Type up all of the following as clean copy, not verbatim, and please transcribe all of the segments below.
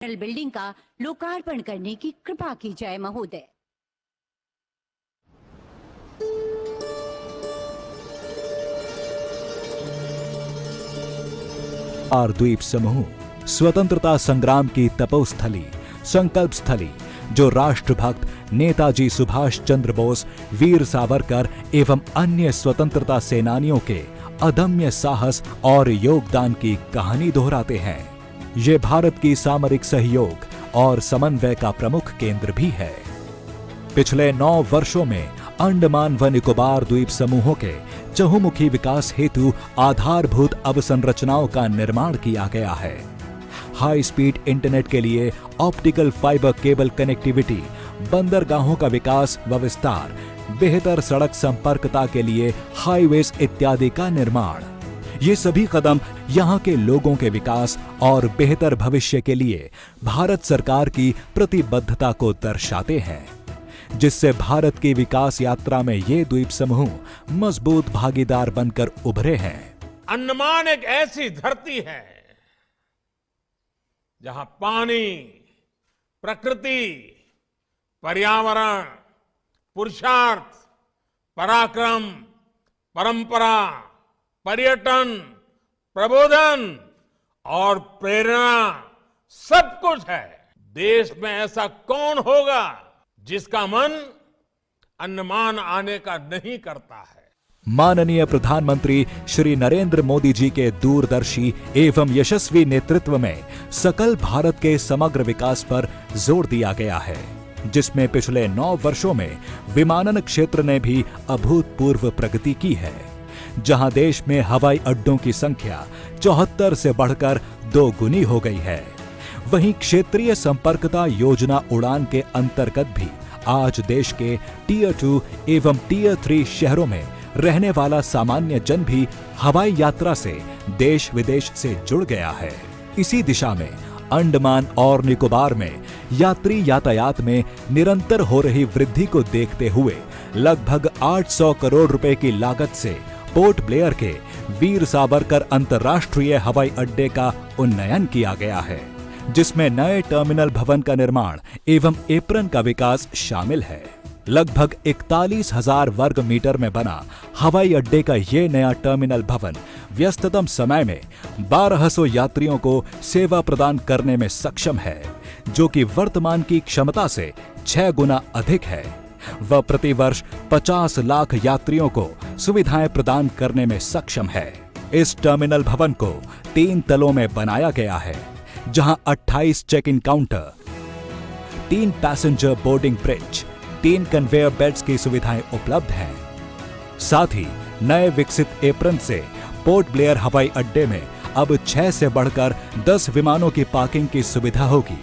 Building का लोकार्पण करने की कृपा की जाए महोदय। और द्वीप समूह स्वतंत्रता संग्राम की तपोस्थली, संकल्प स्थली, जो राष्ट्रभक्त नेताजी सुभाष चंद्र बोस, वीर सावरकर एवं अन्य स्वतंत्रता सेनानियों के अदम्य साहस और योगदान की कहानी दोहराते हैं। ये भारत की सामरिक सहयोग और समन्वय का प्रमुख केंद्र भी है। पिछले 9 वर्षों में अंडमान व निकोबार द्वीप समूहों के चहुमुखी विकास हेतु आधारभूत अवसंरचनाओं का निर्माण किया गया है। हाई स्पीड इंटरनेट के लिए ऑप्टिकल फाइबर केबल कनेक्टिविटी, बंदरगाहों का विकास व विस्तार, बेहतर सड़क संपर्कता के लिए हाईवेज इत्यादि का निर्माण, ये सभी कदम यहाँ के लोगों के विकास और बेहतर भविष्य के लिए भारत सरकार की प्रतिबद्धता को दर्शाते हैं, जिससे भारत की विकास यात्रा में ये द्वीप समूह मजबूत भागीदार बनकर उभरे हैं। अंडमान एक ऐसी धरती है जहां पानी, प्रकृति, पर्यावरण, पुरुषार्थ, पराक्रम, परंपरा, पर्यटन, प्रबोधन और प्रेरणा सब कुछ है। देश में ऐसा कौन होगा जिसका मन अंडमान आने का नहीं करता है। माननीय प्रधानमंत्री श्री नरेंद्र मोदी जी के दूरदर्शी एवं यशस्वी नेतृत्व में सकल भारत के समग्र विकास पर जोर दिया गया है, जिसमें पिछले 9 वर्षों में विमानन क्षेत्र ने भी अभूतपूर्व प्रगति की है, जहां देश में हवाई अड्डों की संख्या 74 से बढ़कर 2 गुनी हो गई है। वहीं क्षेत्रीय संपर्कता योजना उड़ान के अंतर्गत भी आज देश के टियर 2 एवं टियर 3 शहरों में रहने वाला सामान्य जन भी हवाई यात्रा से देश विदेश से जुड़ गया है। इसी दिशा में अंडमान और निकोबार में यात्री यातायात में निरंतर हो रही वृद्धि को देखते हुए लगभग 800 करोड़ रुपए की लागत से पोर्ट ब्लेयर के वीर सावरकर अंतर्राष्ट्रीय हवाई अड्डे का उन्नयन किया गया है, जिसमें नए टर्मिनल भवन का निर्माण एवं एप्रन का विकास शामिल है। लगभग 41,000 वर्ग मीटर में बना हवाई अड्डे का ये नया टर्मिनल भवन व्यस्ततम समय में 1200 यात्रियों को सेवा प्रदान करने में सक्षम है, जो कि वर्तमान की क्षमता से 6 गुना अधिक है। वह प्रतिवर्ष 50 लाख यात्रियों को सुविधाएं प्रदान करने में सक्षम है। इस टर्मिनल भवन को 3 तलों में बनाया गया है, जहां 28 check in counter, 3 passenger boarding bridge, 3 conveyor belts की सुविधाएं उपलब्ध हैं। साथ ही नए विकसित एप्रन से पोर्ट ब्लेयर हवाई अड्डे में अब 6 से बढ़कर 10 विमानों की पार्किंग की सुविधा होगी।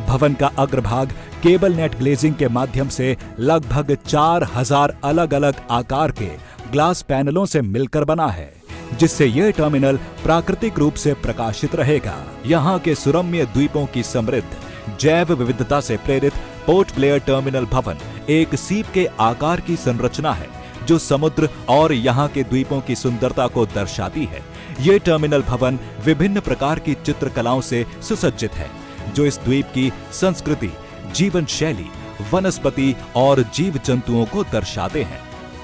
भवन का अग्रभाग केबल नेट ग्लेजिंग के माध्यम से लगभग 4000 अलग अलग आकार के ग्लास पैनलों से मिलकर बना है, जिससे यह टर्मिनल प्राकृतिक रूप से प्रकाशित रहेगा। यहाँ के सुरम्य द्वीपों की समृद्ध जैव विविधता से प्रेरित पोर्ट ब्लेयर टर्मिनल भवन एक सीप के आकार की संरचना है, जो समुद्र और यहाँ के द्वीपों की सुंदरता को दर्शाती है। ये टर्मिनल भवन विभिन्न प्रकार की चित्रकलाओं से सुसज्जित है, जो इस द्वीप की संस्कृति, जीवन शैली, वनस्पति और जीव जंतुओं को दर्शाते हैं।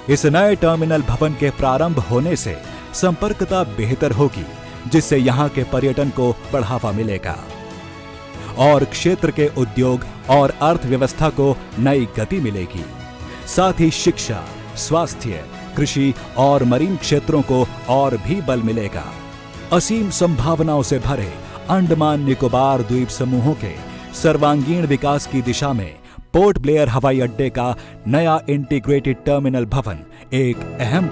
इस नए टर्मिनल भवन के प्रारंभ होने से संपर्कता बेहतर होगी, जिससे यहाँ के पर्यटन को बढ़ावा मिलेगा और क्षेत्र के उद्योग और अर्थव्यवस्था को नई गति मिलेगी। साथ ही शिक्षा, स्वास्थ्य, कृषि और मरीन क्षेत्रों को और भी बल मिलेगा। असीम संभावनाओं से भरे अंडमान निकोबार द्वीप समूहों के सर्वांगीण विकास की दिशा में पोर्ट ब्लेयर हवाई अड्डे का नया इंटीग्रेटेड टर्मिनल भवन एक अहम